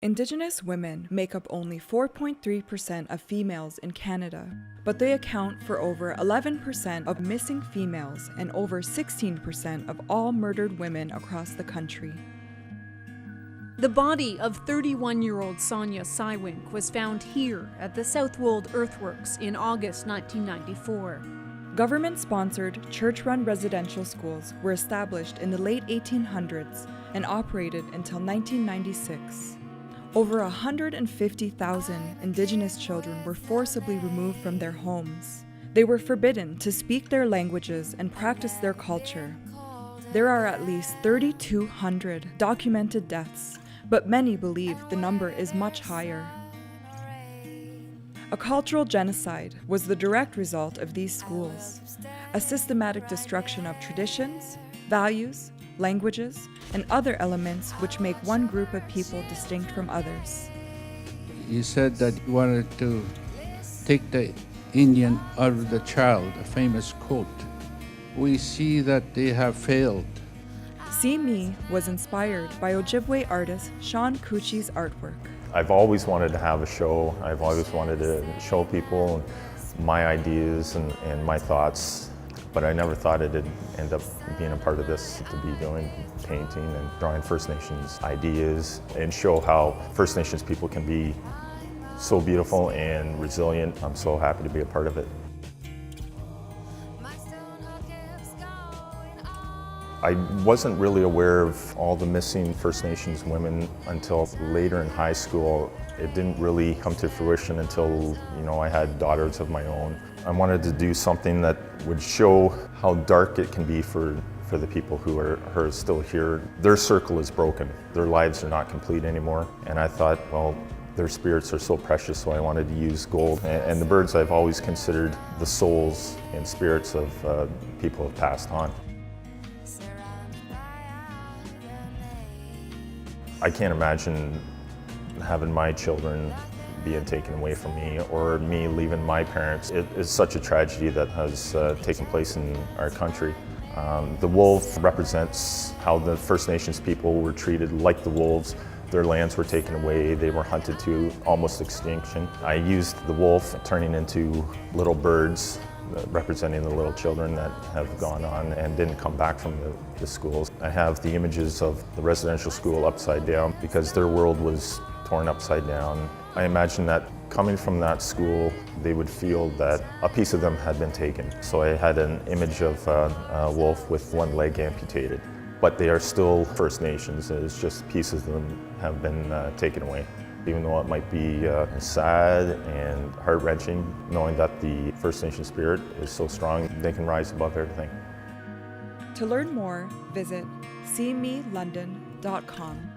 Indigenous women make up only 4.3% of females in Canada, but they account for over 11% of missing females and over 16% of all murdered women across the country. The body of 31-year-old Sonia Sywink was found here at the Southwold Earthworks in August 1994. Government-sponsored, church-run residential schools were established in the late 1800s and operated until 1996. Over 150,000 Indigenous children were forcibly removed from their homes. They were forbidden to speak their languages and practice their culture. There are at least 3,200 documented deaths, but many believe the number is much higher. A cultural genocide was the direct result of these schools, a systematic destruction of traditions, values, languages, and other elements which make one group of people distinct from others. You said that you wanted to take the Indian out of the child, a famous quote. We see that they have failed. See Me was inspired by Ojibwe artist Sean Cucci's artwork. I've always wanted to have a show. I've always wanted to show people my ideas and my thoughts, but I never thought it'd end up being a part of this, to be doing painting and drawing First Nations ideas and show how First Nations people can be so beautiful and resilient. I'm so happy to be a part of it. I wasn't really aware of all the missing First Nations women until later in high school. It didn't really come to fruition until, I had daughters of my own. I wanted to do something that would show how dark it can be for the people who are still here. Their circle is broken. Their lives are not complete anymore. And I thought, well, their spirits are so precious, so I wanted to use gold. And the birds I've always considered the souls and spirits of people who have passed on. I can't imagine having my children being taken away from me or me leaving my parents. It is such a tragedy that has taken place in our country. The wolf represents how the First Nations people were treated like the wolves. Their lands were taken away, they were hunted to almost extinction. I used the wolf turning into little birds, representing the little children that have gone on and didn't come back from the schools. I have the images of the residential school upside down because their world was torn upside down. I imagine that coming from that school, they would feel that a piece of them had been taken. So I had an image of a wolf with one leg amputated, but they are still First Nations. It's just pieces of them have been taken away. Even though it might be sad and heart-wrenching, knowing that the First Nation spirit is so strong, they can rise above everything. To learn more, visit seemelondon.com.